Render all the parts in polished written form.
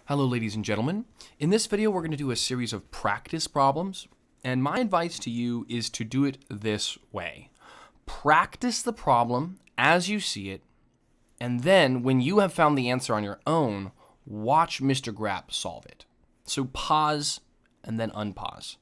Hello, ladies and gentlemen. In this video, we're going to do a series of practice problems, and my advice to you is to do it this way. Practice the problem as you see it, and then when you have found the answer on your own, watch Mr. Grapp solve it. So pause and then unpause.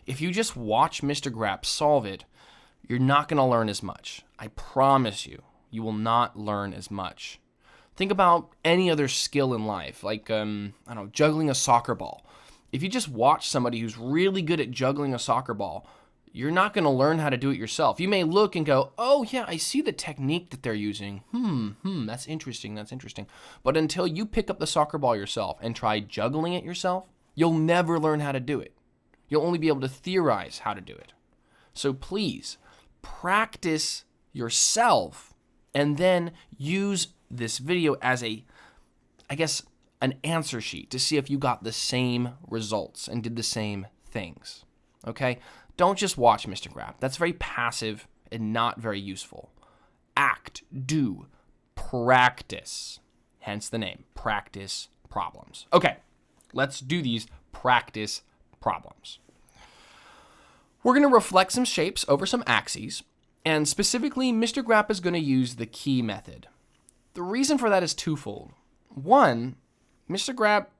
If you just watch Mr. Grapp solve it, you're not going to learn as much. I promise you, you will not learn as much. Think about any other skill in life, like, juggling a soccer ball. If you just watch somebody who's really good at juggling a soccer ball, you're not going to learn how to do it yourself. You may look and go, oh, yeah, I see the technique that they're using. That's interesting. But until you pick up the soccer ball yourself and try juggling it yourself, you'll never learn how to do it. You'll only be able to theorize how to do it. So please, practice yourself and then use this video as an answer sheet to see if you got the same results and did the same things. Okay? Don't just watch Mr. Grapp. That's very passive and not very useful. Act, do, practice. Hence the name, practice problems. Okay, let's do these practice problems. We're going to reflect some shapes over some axes, and specifically, Mr. Grapp is going to use the key method. The reason for that is twofold. One, Mr. Grapp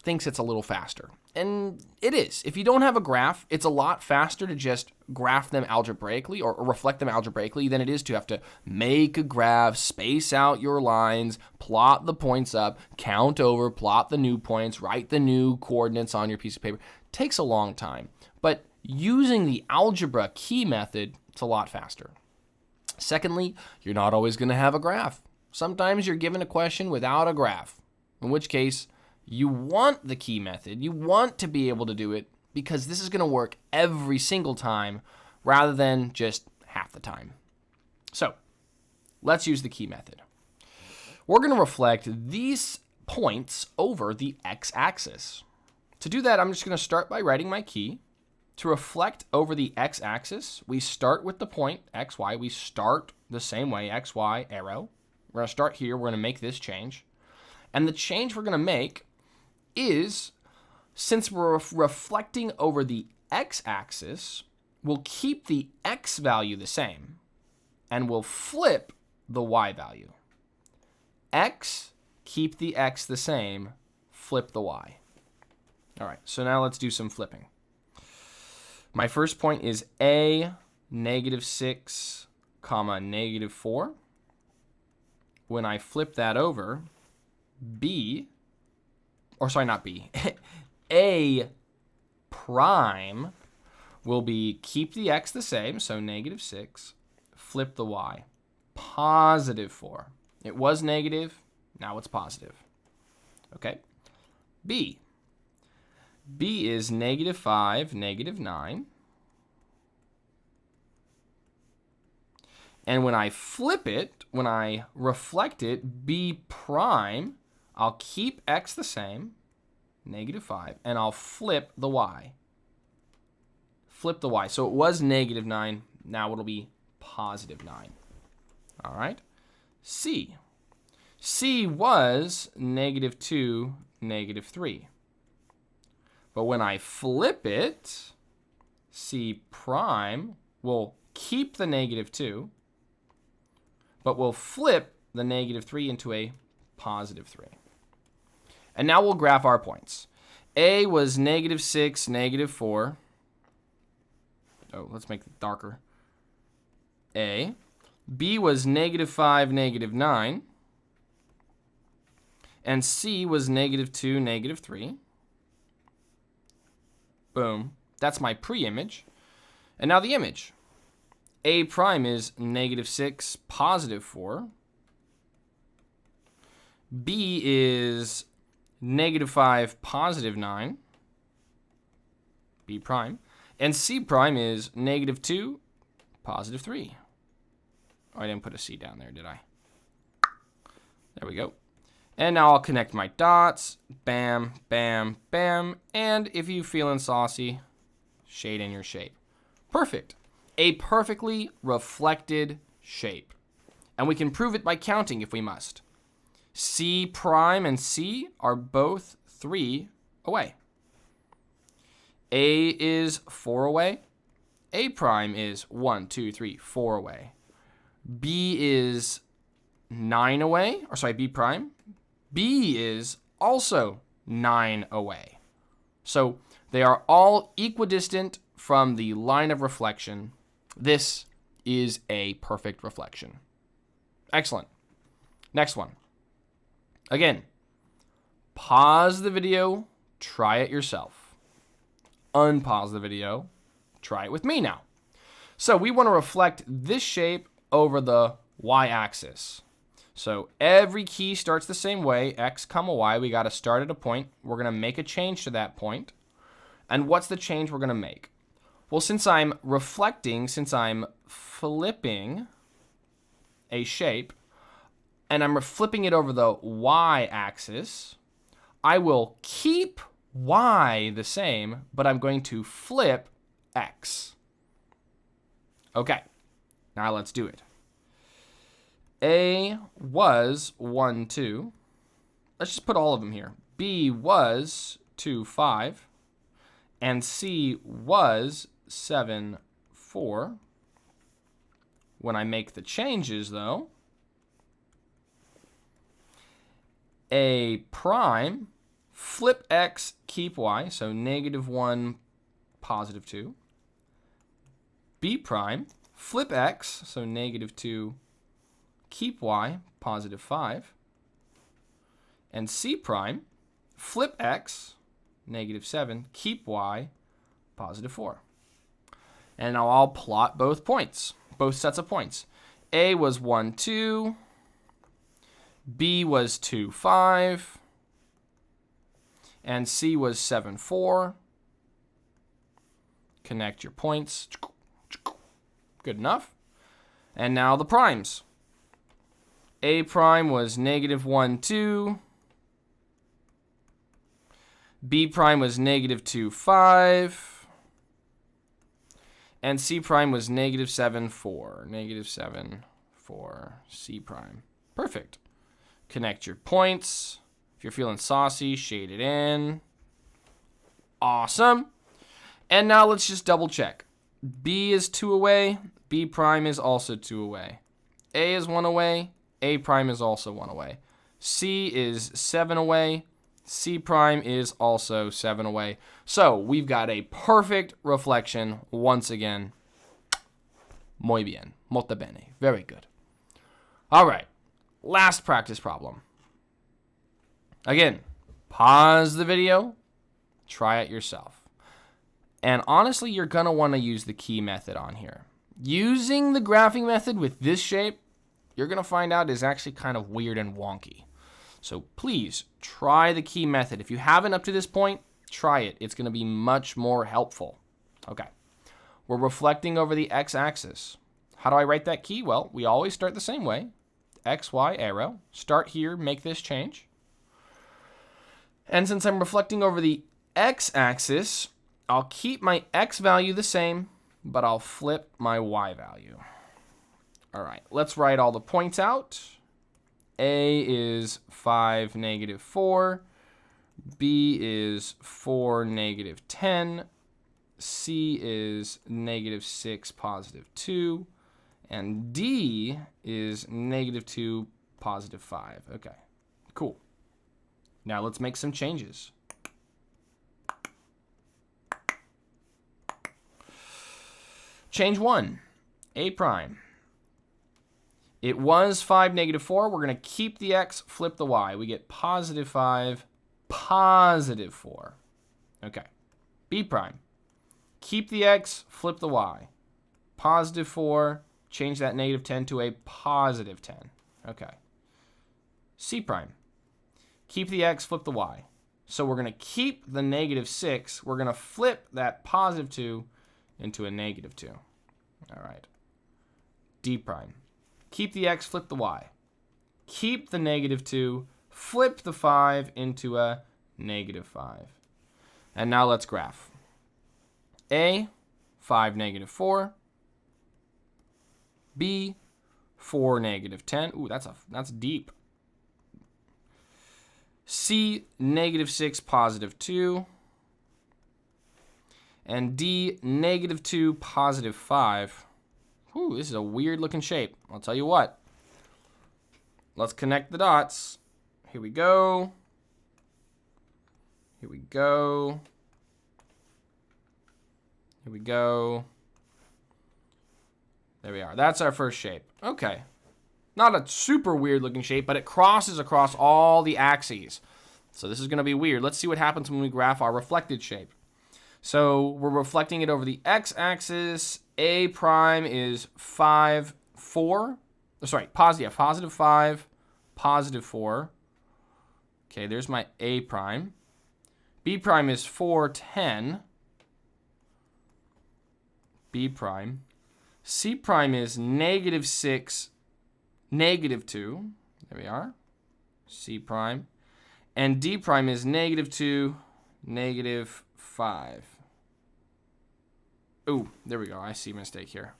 thinks it's a little faster. And it is. If you don't have a graph, it's a lot faster to just graph them algebraically or reflect them algebraically than it is to have to make a graph, space out your lines, plot the points up, count over, plot the new points, write the new coordinates on your piece of paper. It takes a long time. But using the algebra key method, it's a lot faster. Secondly, you're not always going to have a graph. Sometimes you're given a question without a graph, in which case you want the key method. You want to be able to do it because this is going to work every single time rather than just half the time. So let's use the key method. We're going to reflect these points over the x-axis. To do that, I'm just going to start by writing my key. To reflect over the x-axis, we start with the point xy. We start the same way, xy, arrow. We're going to start here. We're going to make this change. And the change we're going to make is, since we're reflecting over the x-axis, we'll keep the x value the same, and we'll flip the y value. X, keep the x the same, flip the y. All right, so now let's do some flipping. My first point is a, -6, -4. When I flip that over, a prime will be keep the x the same, so -6, flip the y, +4. It was negative, now it's positive. Okay. B is -5, -9. And when I flip it, when I reflect it, B prime, I'll keep x the same, -5, and I'll flip the y. Flip the y. So it was -9, now it'll be +9. All right. C was -2, -3. But when I flip it, C prime will keep the -2, but we'll flip the -3 into a +3. And now we'll graph our points. A was -6, -4. Oh, let's make it darker. A. B was -5, -9. And C was -2, -3. Boom. That's my pre-image. And now the image. A prime is -6, +4. B is -5, +9. B prime. And C prime is -2, +3. Oh, I didn't put a C down there, did I? There we go. And now I'll connect my dots. Bam, bam, bam. And if you feeling saucy, shade in your shape. Perfect. A perfectly reflected shape. And we can prove it by counting if we must. C prime and C are both 3 away. A is 4 away. A prime is 1, 2, 3, 4 away. B is 9 away, or sorry, B prime. B is also 9 away. So they are all equidistant from the line of reflection. This is a perfect reflection. Excellent. Next one. Again, pause the video, try it yourself. Unpause the video, try it with me now. So we want to reflect this shape over the y-axis. So every key starts the same way, x, y. We got to start at a point. We're going to make a change to that point. And what's the change we're going to make? Well, since I'm reflecting, since I'm flipping a shape, and I'm flipping it over the y-axis, I will keep y the same, but I'm going to flip x. Okay, now let's do it. A was 1, 2. Let's just put all of them here. B was 2, 5. And C was 7, 4. When I make the changes, though, A prime, flip x, keep y, so -1, +2. B prime, flip x, so -2, keep y, +5. And C prime, flip x, -7, keep y, +4. And now I'll plot both points, both sets of points. A was 1, 2. B was 2, 5. And C was 7, 4. Connect your points. Good enough. And now the primes. A prime was -1, 2. B prime was -2, 5. And C prime was -7, 4. -7, 4, C prime. Perfect. Connect your points. If you're feeling saucy, shade it in. Awesome. And now let's just double check. B is 2 away. B prime is also 2 away. A is 1 away. A prime is also 1 away. C is 7 away. C prime is also 7 away. So we've got a perfect reflection once again. Muy bien. Molto bene. Very good. All right. Last practice problem. Again, pause the video. Try it yourself. And honestly, you're going to want to use the key method on here. Using the graphing method with this shape, you're going to find out is actually kind of weird and wonky. So please try the key method. If you haven't up to this point, try it. It's going to be much more helpful. Okay. We're reflecting over the x-axis. How do I write that key? Well, we always start the same way. X, Y, arrow. Start here, make this change. And since I'm reflecting over the x-axis, I'll keep my x value the same, but I'll flip my y value. All right, let's write all the points out. A is 5, -4. B is 4, -10. C is -6, +2. And D is -2, +5. Okay, cool. Now let's make some changes. Change 1, A prime. It was 5, -4. We're going to keep the x, flip the y. We get +5, +4. Okay. B prime. Keep the x, flip the y. +4. Change that -10 to a +10. Okay. C prime. Keep the x, flip the y. So we're going to keep the -6. We're going to flip that +2 into a -2. All right. D prime. Keep the x, flip the y. Keep the -2. Flip the 5 into a -5. And now let's graph. A, 5, -4. B, 4, -10. Ooh, that's deep. C, -6, +2. And D, -2, +5. Whew, this is a weird looking shape. I'll tell you what. Let's connect the dots. Here we go. Here we go. Here we go. There we are. That's our first shape. Okay. Not a super weird looking shape, but it crosses across all the axes. So this is going to be weird. Let's see what happens when we graph our reflected shape. So we're reflecting it over the x-axis. A prime is 5, 4. Sorry, +5, +4. Okay, there's my A prime. B prime is 4, 10. B prime. C prime is -6, -2. There we are. C prime. And D prime is -2, -5. Ooh, there we go. I see a mistake here.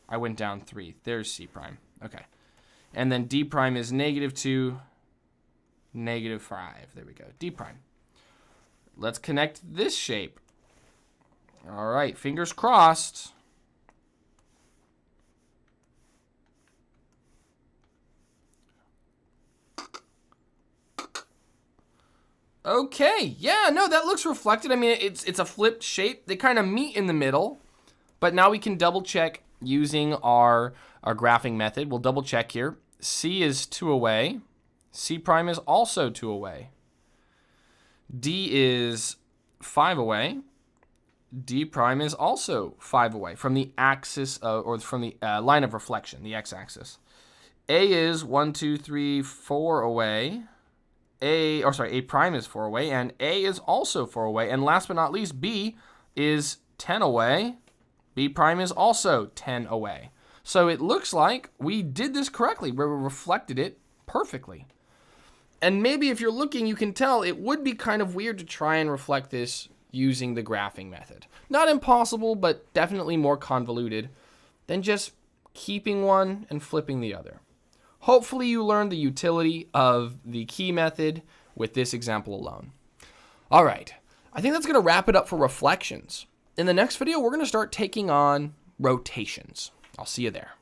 I went down 3. There's C prime. Okay. And then D prime is -2, -5. There we go. D prime. Let's connect this shape. All right. Fingers crossed. Okay, yeah, no, that looks reflected. I mean, it's a flipped shape. They kind of meet in the middle, but now we can double check using our graphing method. We'll double check here. C is 2 away. C prime is also 2 away. D is 5 away. D prime is also 5 away from the axis or from the line of reflection, the x-axis. A is 1, 2, 3, 4 away. A prime is 4 away, and A is also 4 away. And last but not least, B is 10 away. B prime is also 10 away. So it looks like we did this correctly, where we reflected it perfectly. And maybe if you're looking, you can tell it would be kind of weird to try and reflect this using the graphing method. Not impossible, but definitely more convoluted than just keeping one and flipping the other. Hopefully you learned the utility of the key method with this example alone. All right, I think that's going to wrap it up for reflections. In the next video, we're going to start taking on rotations. I'll see you there.